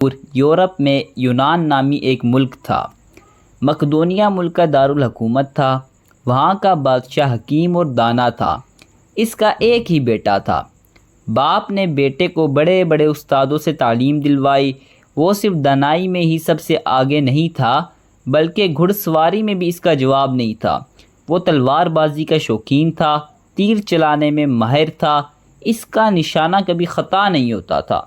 Europe میں یونان نامی ایک ملک تھا۔ مقدونیہ ملک کا دارالحکومت تھا۔ وہاں کا بادشاہ حکیم اور دانا تھا۔ اس کا ایک ہی بیٹا تھا۔ باپ نے بیٹے کو بڑے بڑے استادوں سے تعلیم دلوائی۔ وہ صرف دانائی میں ہی سب سے آگے نہیں تھا بلکہ گھڑ سواری میں بھی اس کا جواب نہیں تھا۔ وہ تلوار بازی کا شوقین تھا، تیر چلانے میں ماہر تھا۔ اس کا نشانہ کبھی خطا نہیں ہوتا تھا۔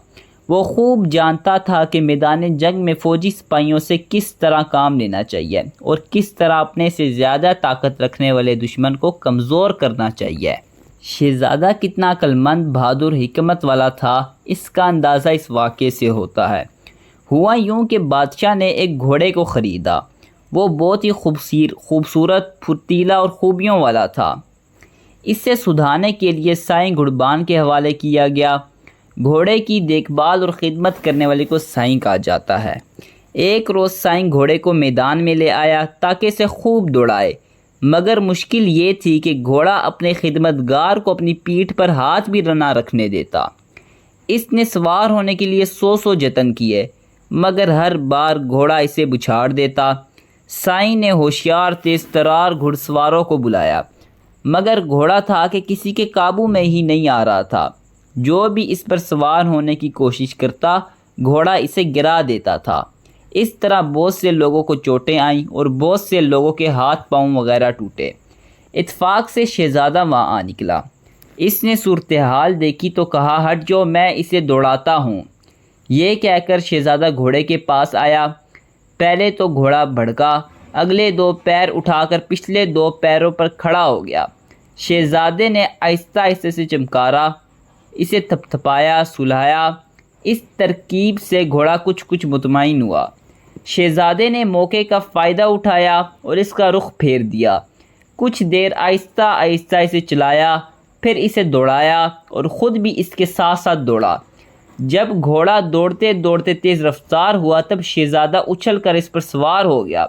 وہ خوب جانتا تھا کہ میدان جنگ میں فوجی سپاہیوں سے کس طرح کام لینا چاہیے اور کس طرح اپنے سے زیادہ طاقت رکھنے والے دشمن کو کمزور کرنا چاہیے۔ شہزادہ کتنا عقلمند، بہادر، حکمت والا تھا، اس کا اندازہ اس واقعے سے ہوتا ہے۔ ہوا یوں کہ بادشاہ نے ایک گھوڑے کو خریدا۔ وہ بہت ہی خوبصورت، پھرتیلا اور خوبیوں والا تھا۔ اسے سدھانے کے لیے سائیں گھڑبان کے حوالے کیا گیا۔ گھوڑے کی دیکھ بھال اور خدمت کرنے والے کو سائیں کہا جاتا ہے۔ ایک روز سائیں گھوڑے کو میدان میں لے آیا تاکہ اسے خوب دوڑائے، مگر مشکل یہ تھی کہ گھوڑا اپنے خدمتگار کو اپنی پیٹھ پر ہاتھ بھی نہ رکھنے دیتا۔ اس نے سوار ہونے کے لیے سو جتن کیے، مگر ہر بار گھوڑا اسے بچھاڑ دیتا۔ سائیں نے ہوشیار تیز ترار گھڑ سواروں کو بلایا، مگر گھوڑا تھا کہ کسی کے قابو میں ہی نہیں آ رہا تھا۔ جو بھی اس پر سوار ہونے کی کوشش کرتا، گھوڑا اسے گرا دیتا تھا۔ اس طرح بہت سے لوگوں کو چوٹیں آئیں اور بہت سے لوگوں کے ہاتھ پاؤں وغیرہ ٹوٹے۔ اتفاق سے شہزادہ وہاں آ نکلا۔ اس نے صورتحال دیکھی تو کہا، ہٹ جو، میں اسے دوڑاتا ہوں۔ یہ کہہ کر شہزادہ گھوڑے کے پاس آیا۔ پہلے تو گھوڑا بھڑکا، اگلے 2 پیر اٹھا کر پچھلے 2 پیروں پر کھڑا ہو گیا۔ شہزادے نے آہستہ آہستہ سے چمکارا، اسے تھپتھپایا، سلایا۔ اس ترکیب سے گھوڑا کچھ مطمئن ہوا۔ شہزادے نے موقع کا فائدہ اٹھایا اور اس کا رخ پھیر دیا۔ کچھ دیر آہستہ آہستہ اسے چلایا، پھر اسے دوڑایا اور خود بھی اس کے ساتھ ساتھ دوڑا۔ جب گھوڑا دوڑتے دوڑتے تیز رفتار ہوا، تب شہزادہ اچھل کر اس پر سوار ہو گیا۔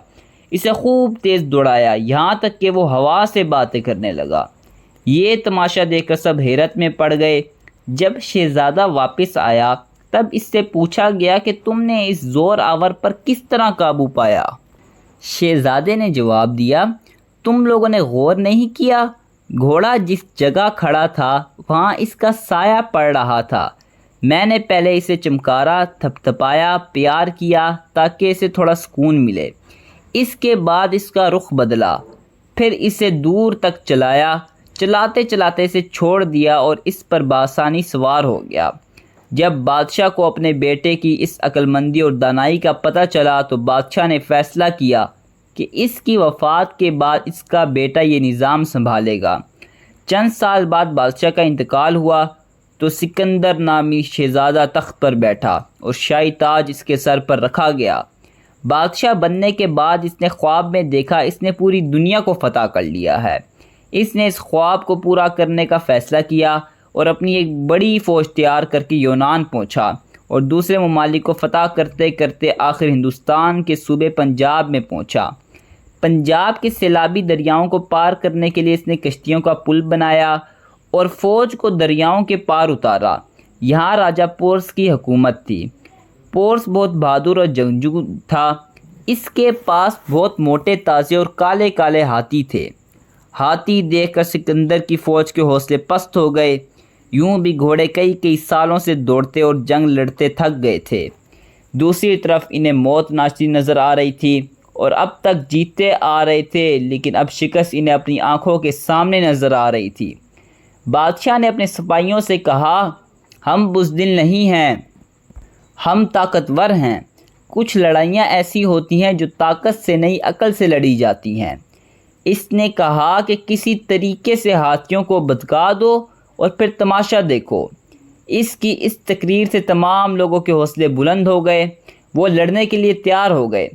اسے خوب تیز دوڑایا، یہاں تک کہ وہ ہوا سے باتیں کرنے لگا۔ یہ تماشا دیکھ کر سب حیرت میں پڑ گئے۔ جب شہزادہ واپس آیا، تب اس سے پوچھا گیا کہ تم نے اس زور آور پر کس طرح قابو پایا؟ شہزادے نے جواب دیا، تم لوگوں نے غور نہیں کیا؟ گھوڑا جس جگہ کھڑا تھا وہاں اس کا سایہ پڑ رہا تھا۔ میں نے پہلے اسے چمکارا، تھپتھپایا، پیار کیا تاکہ اسے تھوڑا سکون ملے۔ اس کے بعد اس کا رخ بدلا، پھر اسے دور تک چلایا، چلاتے چلاتے اسے چھوڑ دیا اور اس پر بآسانی سوار ہو گیا۔ جب بادشاہ کو اپنے بیٹے کی اس عقلمندی اور دانائی کا پتہ چلا تو بادشاہ نے فیصلہ کیا کہ اس کی وفات کے بعد اس کا بیٹا یہ نظام سنبھالے گا۔ چند سال بعد بادشاہ کا انتقال ہوا تو سکندر نامی شہزادہ تخت پر بیٹھا اور شاہی تاج اس کے سر پر رکھا گیا۔ بادشاہ بننے کے بعد اس نے خواب میں دیکھا اس نے پوری دنیا کو فتح کر لیا ہے۔ اس نے اس خواب کو پورا کرنے کا فیصلہ کیا اور اپنی ایک بڑی فوج تیار کر کے یونان پہنچا اور دوسرے ممالک کو فتح کرتے کرتے آخر ہندوستان کے صوبے پنجاب میں پہنچا۔ پنجاب کے سیلابی دریاؤں کو پار کرنے کے لیے اس نے کشتیوں کا پل بنایا اور فوج کو دریاؤں کے پار اتارا۔ یہاں راجہ پورس کی حکومت تھی۔ پورس بہت بہادر اور جنگجو تھا۔ اس کے پاس بہت موٹے تازے اور کالے کالے ہاتھی تھے۔ ہاتھی دیکھ کر سکندر کی فوج کے حوصلے پست ہو گئے۔ یوں بھی گھوڑے کئی سالوں سے دوڑتے اور جنگ لڑتے تھک گئے تھے۔ دوسری طرف انہیں موت ناچتی نظر آ رہی تھی اور اب تک جیتے آ رہے تھے، لیکن اب شکست انہیں اپنی آنکھوں کے سامنے نظر آ رہی تھی۔ بادشاہ نے اپنے سپاہیوں سے کہا، ہم بزدل نہیں ہیں، ہم طاقتور ہیں۔ کچھ لڑائیاں ایسی ہوتی ہیں جو طاقت سے نہیں عقل سے لڑی جاتی ہیں۔ اس نے کہا کہ کسی طریقے سے ہاتھیوں کو بھگا دو اور پھر تماشا دیکھو۔ اس کی اس تقریر سے تمام لوگوں کے حوصلے بلند ہو گئے۔ وہ لڑنے کے لیے تیار ہو گئے۔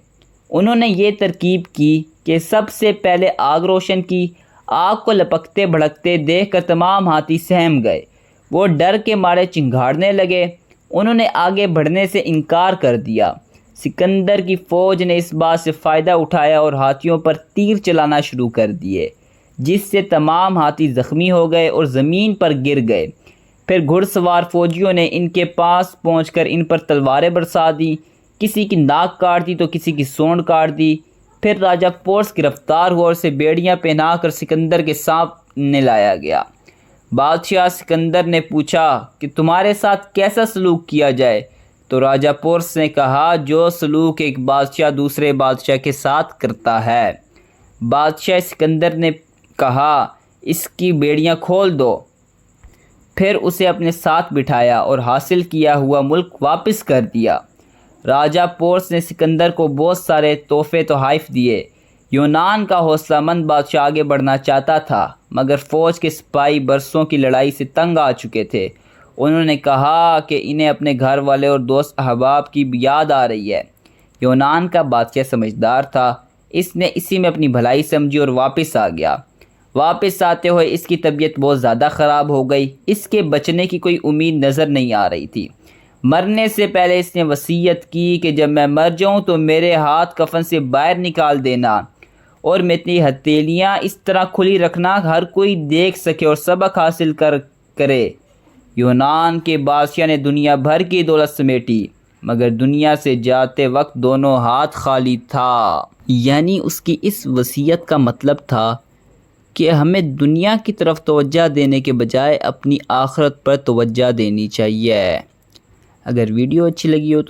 انہوں نے یہ ترکیب کی کہ سب سے پہلے آگ روشن کی۔ آگ کو لپکتے بھڑکتے دیکھ کر تمام ہاتھی سہم گئے۔ وہ ڈر کے مارے چنگھاڑنے لگے۔ انہوں نے آگے بڑھنے سے انکار کر دیا۔ سکندر کی فوج نے اس بات سے فائدہ اٹھایا اور ہاتھیوں پر تیر چلانا شروع کر دیے، جس سے تمام ہاتھی زخمی ہو گئے اور زمین پر گر گئے۔ پھر گھڑ سوار فوجیوں نے ان کے پاس پہنچ کر ان پر تلواریں برسا دیں، کسی کی ناک کاٹ دی تو کسی کی سونڈ کاٹ دی۔ پھر راجہ پورس گرفتار ہوا اور اسے بیڑیاں پہنا کر سکندر کے سامنے لایا گیا۔ بادشاہ سکندر نے پوچھا کہ تمہارے ساتھ کیسا سلوک کیا جائے؟ تو راجہ پورس نے کہا، جو سلوک ایک بادشاہ دوسرے بادشاہ کے ساتھ کرتا ہے۔ بادشاہ سکندر نے کہا، اس کی بیڑیاں کھول دو۔ پھر اسے اپنے ساتھ بٹھایا اور حاصل کیا ہوا ملک واپس کر دیا۔ راجہ پورس نے سکندر کو بہت سارے تحفے تحائف دیے۔ یونان کا حوصلہ مند بادشاہ آگے بڑھنا چاہتا تھا، مگر فوج کے سپاہی برسوں کی لڑائی سے تنگ آ چکے تھے۔ انہوں نے کہا کہ انہیں اپنے گھر والے اور دوست احباب کی یاد آ رہی ہے۔ یونان کا بادشاہ سمجھدار تھا، اس نے اسی میں اپنی بھلائی سمجھی اور واپس آ گیا۔ واپس آتے ہوئے اس کی طبیعت بہت زیادہ خراب ہو گئی، اس کے بچنے کی کوئی امید نظر نہیں آ رہی تھی۔ مرنے سے پہلے اس نے وصیت کی کہ جب میں مر جاؤں تو میرے ہاتھ کفن سے باہر نکال دینا اور میری ہتھیلیاں اس طرح کھلی رکھنا ہر کوئی دیکھ سکے اور سبق حاصل کرے۔ یونان کے بادشاہ نے دنیا بھر کی دولت سمیٹی، مگر دنیا سے جاتے وقت دونوں ہاتھ خالی تھا۔ یعنی اس کی اس وصیت کا مطلب تھا کہ ہمیں دنیا کی طرف توجہ دینے کے بجائے اپنی آخرت پر توجہ دینی چاہیے۔ اگر ویڈیو اچھی لگی ہو تو